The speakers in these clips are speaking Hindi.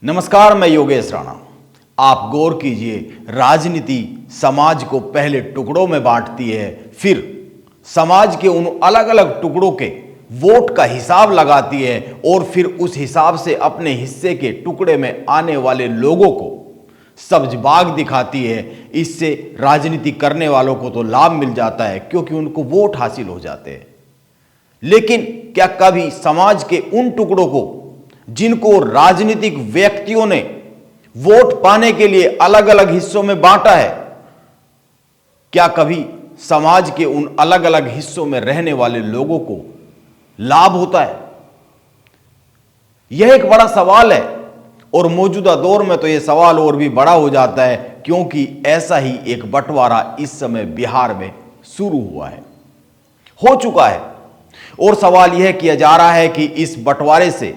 नमस्कार, मैं योगेश राणा। आप गौर कीजिए, राजनीति समाज को पहले टुकड़ों में बांटती है, फिर समाज के उन अलग अलग टुकड़ों के वोट का हिसाब लगाती है और फिर उस हिसाब से अपने हिस्से के टुकड़े में आने वाले लोगों को सब्ज बाग दिखाती है। इससे राजनीति करने वालों को तो लाभ मिल जाता है क्योंकि उनको वोट हासिल हो जाते हैं, लेकिन क्या कभी समाज के उन टुकड़ों को जिनको राजनीतिक व्यक्तियों ने वोट पाने के लिए अलग अलग हिस्सों में बांटा है, क्या कभी समाज के उन अलग अलग हिस्सों में रहने वाले लोगों को लाभ होता है? यह एक बड़ा सवाल है और मौजूदा दौर में तो यह सवाल और भी बड़ा हो जाता है क्योंकि ऐसा ही एक बंटवारा इस समय बिहार में शुरू हुआ है, हो चुका है। और सवाल यह किया जा रहा है कि इस बंटवारे से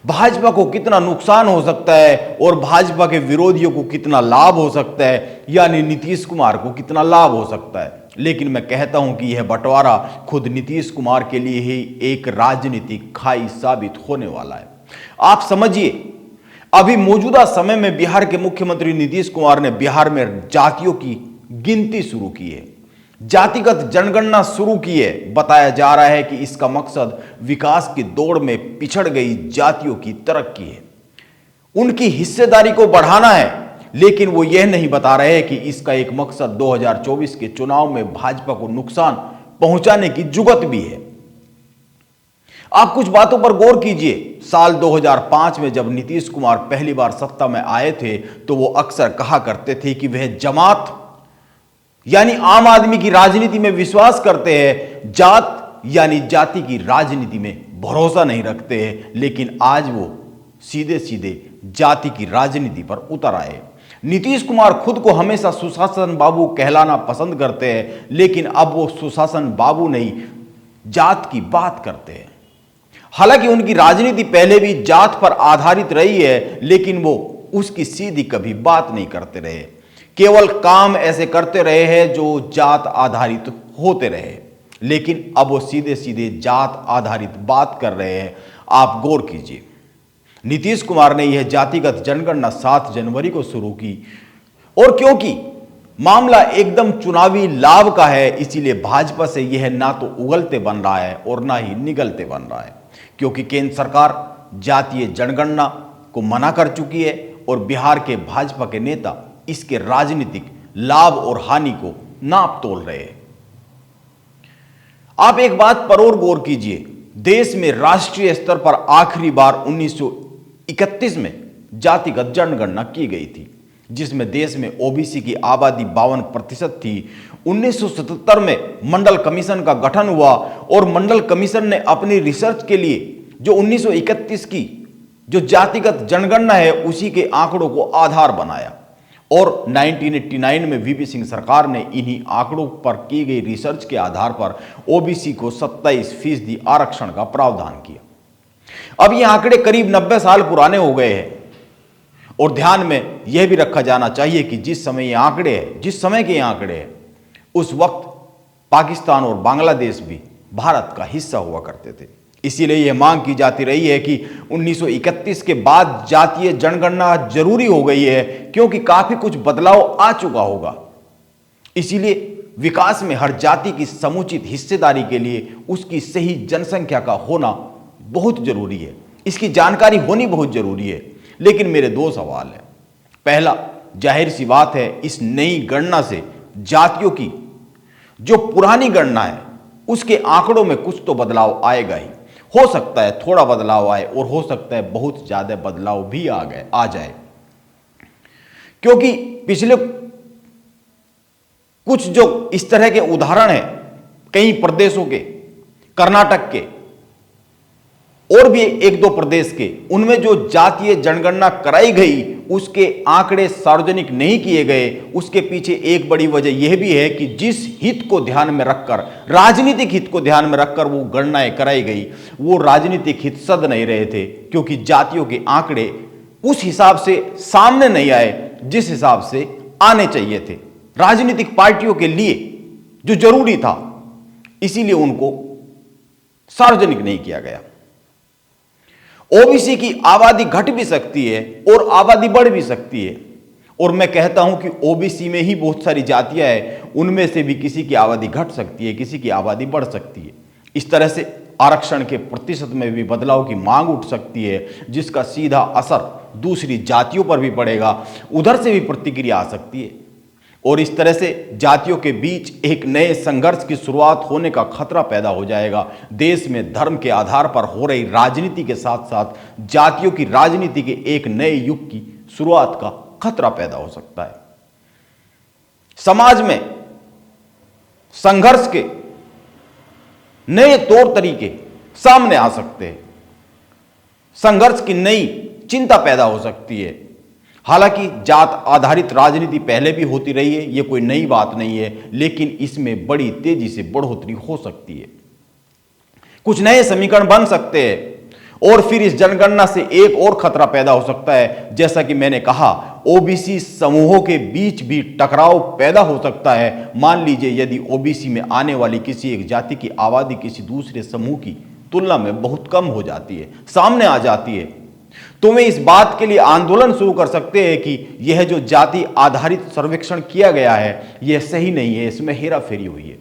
भाजपा को कितना नुकसान हो सकता है और भाजपा के विरोधियों को कितना लाभ हो सकता है, यानी नीतीश कुमार को कितना लाभ हो सकता है। लेकिन मैं कहता हूं कि यह बंटवारा खुद नीतीश कुमार के लिए ही एक राजनीतिक खाई साबित होने वाला है। आप समझिए, अभी मौजूदा समय में बिहार के मुख्यमंत्री नीतीश कुमार ने बिहार में जातियों की गिनती शुरू की है, जातिगत जनगणना शुरू की है। बताया जा रहा है कि इसका मकसद विकास की दौड़ में पिछड़ गई जातियों की तरक्की है, उनकी हिस्सेदारी को बढ़ाना है। लेकिन वो यह नहीं बता रहे हैं कि इसका एक मकसद 2024 के चुनाव में भाजपा को नुकसान पहुंचाने की जुगत भी है। आप कुछ बातों पर गौर कीजिए। साल 2005 में जब नीतीश कुमार पहली बार सत्ता में आए थे तो वो अक्सर कहा करते थे कि वह जमात यानी आम आदमी की राजनीति में विश्वास करते हैं, जात यानी जाति की राजनीति में भरोसा नहीं रखते हैं। लेकिन आज वो सीधे सीधे जाति की राजनीति पर उतर आए। नीतीश कुमार खुद को हमेशा सुशासन बाबू कहलाना पसंद करते हैं, लेकिन अब वो सुशासन बाबू नहीं, जात की बात करते हैं। हालांकि उनकी राजनीति पहले भी जात पर आधारित रही है, लेकिन वो उसकी सीधी कभी बात नहीं करते रहे, केवल काम ऐसे करते रहे हैं जो जात आधारित होते रहे। लेकिन अब वो सीधे सीधे जात आधारित बात कर रहे हैं। आप गौर कीजिए, नीतीश कुमार ने यह जातिगत जनगणना 7 जनवरी को शुरू की और क्योंकि मामला एकदम चुनावी लाभ का है, इसीलिए भाजपा से यह ना तो उगलते बन रहा है और ना ही निगलते बन रहा है, क्योंकि केंद्र सरकार जातीय जनगणना को मना कर चुकी है और बिहार के भाजपा के नेता इसके राजनीतिक लाभ और हानि को नाप तोल रहे हैं। आप एक बात पर और गौर कीजिए, देश में राष्ट्रीय स्तर पर आखिरी बार 1931 में जातिगत जनगणना की गई थी, जिसमें देश में ओबीसी की आबादी 52% थी। 1977 में मंडल कमीशन का गठन हुआ और मंडल कमीशन ने अपनी रिसर्च के लिए जो 1931 की जो जातिगत जनगणना है उसी के आंकड़ों को आधार बनाया और 1989 में वीपी सिंह सरकार ने इन्हीं आंकड़ों पर की गई रिसर्च के आधार पर ओबीसी को 27% आरक्षण का प्रावधान किया। अब ये आंकड़े करीब 90 साल पुराने हो गए हैं और ध्यान में यह भी रखा जाना चाहिए कि जिस समय ये आंकड़े हैं, जिस समय के ये आंकड़े हैं, उस वक्त पाकिस्तान और बांग्लादेश भी भारत का हिस्सा हुआ करते थे। इसीलिए यह मांग की जाती रही है कि 1931 के बाद जातीय जनगणना जरूरी हो गई है क्योंकि काफी कुछ बदलाव आ चुका होगा। इसीलिए विकास में हर जाति की समुचित हिस्सेदारी के लिए उसकी सही जनसंख्या का होना बहुत जरूरी है, इसकी जानकारी होनी बहुत जरूरी है। लेकिन मेरे 2 सवाल हैं। पहला, जाहिर सी बात है इस नई गणना से जातियों की जो पुरानी गणना है उसके आंकड़ों में कुछ तो बदलाव आएगा ही। हो सकता है थोड़ा बदलाव आए और हो सकता है बहुत ज्यादा बदलाव भी आ जाए, क्योंकि पिछले कुछ जो इस तरह के उदाहरण हैं कई प्रदेशों के, कर्नाटक के और भी 1-2 प्रदेश के, उनमें जो जातीय जनगणना कराई गई उसके आंकड़े सार्वजनिक नहीं किए गए। उसके पीछे एक बड़ी वजह यह भी है कि जिस हित को ध्यान में रखकर, राजनीतिक हित को ध्यान में रखकर वो गणनाएं कराई गई, वो राजनीतिक हित सद नहीं रहे थे, क्योंकि जातियों के आंकड़े उस हिसाब से सामने नहीं आए जिस हिसाब से आने चाहिए थे राजनीतिक पार्टियों के लिए, जो जरूरी था। इसीलिए उनको सार्वजनिक नहीं किया गया। ओबीसी की आबादी घट भी सकती है और आबादी बढ़ भी सकती है। और मैं कहता हूं कि ओबीसी में ही बहुत सारी जातियां हैं, उनमें से भी किसी की आबादी घट सकती है, किसी की आबादी बढ़ सकती है। इस तरह से आरक्षण के प्रतिशत में भी बदलाव की मांग उठ सकती है, जिसका सीधा असर दूसरी जातियों पर भी पड़ेगा, उधर से भी प्रतिक्रिया आ सकती है। और इस तरह से जातियों के बीच एक नए संघर्ष की शुरुआत होने का खतरा पैदा हो जाएगा। देश में धर्म के आधार पर हो रही राजनीति के साथ साथ जातियों की राजनीति के एक नए युग की शुरुआत का खतरा पैदा हो सकता है। समाज में संघर्ष के नए तौर तरीके सामने आ सकते हैं, संघर्ष की नई चिंता पैदा हो सकती है। हालांकि जात आधारित राजनीति पहले भी होती रही है, यह कोई नई बात नहीं है, लेकिन इसमें बड़ी तेजी से बढ़ोतरी हो सकती है। कुछ नए समीकरण बन सकते हैं और फिर इस जनगणना से एक और खतरा पैदा हो सकता है। जैसा कि मैंने कहा, ओबीसी समूहों के बीच भी टकराव पैदा हो सकता है। मान लीजिए यदि ओबीसी में आने वाली किसी एक जाति की आबादी किसी दूसरे समूह की तुलना में बहुत कम हो जाती है, सामने आ जाती है, तो वे इस बात के लिए आंदोलन शुरू कर सकते हैं कि यह जो जाति आधारित सर्वेक्षण किया गया है यह सही नहीं है, इसमें हेराफेरी हुई है।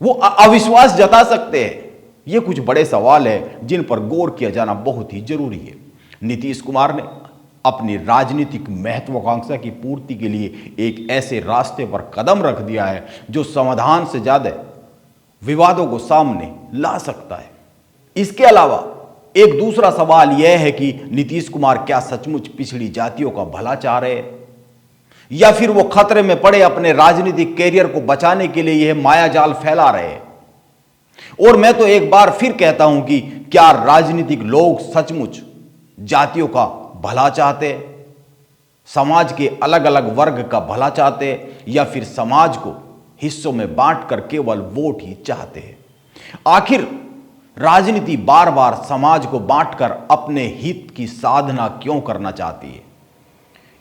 वो अविश्वास जता सकते हैं। ये कुछ बड़े सवाल है जिन पर गौर किया जाना बहुत ही जरूरी है। नीतीश कुमार ने अपनी राजनीतिक महत्वाकांक्षा की पूर्ति के लिए एक ऐसे रास्ते पर कदम रख दिया है जो समाधान से ज्यादा विवादों को सामने ला सकता है। इसके अलावा एक दूसरा सवाल यह है कि नीतीश कुमार क्या सचमुच पिछड़ी जातियों का भला चाह रहे हैं, या फिर वो खतरे में पड़े अपने राजनीतिक कैरियर को बचाने के लिए यह मायाजाल फैला रहे हैं। और मैं तो एक बार फिर कहता हूं कि क्या राजनीतिक लोग सचमुच जातियों का भला चाहते, समाज के अलग अलग वर्ग का भला चाहते, या फिर समाज को हिस्सों में बांटकर केवल वोट ही चाहते हैं? आखिर राजनीति बार बार समाज को बांटकर अपने हित की साधना क्यों करना चाहती है?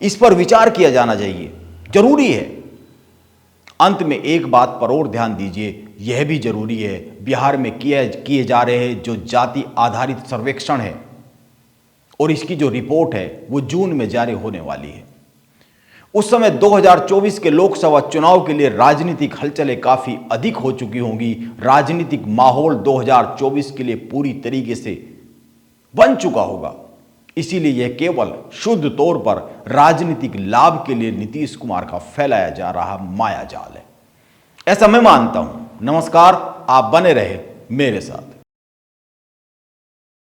इस पर विचार किया जाना चाहिए, जरूरी है। अंत में एक बात पर और ध्यान दीजिए, यह भी जरूरी है, बिहार में किए जा रहे हैं जो जाति आधारित सर्वेक्षण है और इसकी जो रिपोर्ट है वो जून में जारी होने वाली है। उस समय 2024 के लोकसभा चुनाव के लिए राजनीतिक हलचलें काफी अधिक हो चुकी होंगी। राजनीतिक माहौल 2024 के लिए पूरी तरीके से बन चुका होगा। इसीलिए यह केवल शुद्ध तौर पर राजनीतिक लाभ के लिए नीतीश कुमार का फैलाया जा रहा मायाजाल है, ऐसा मैं मानता हूं। नमस्कार, आप बने रहे मेरे साथ।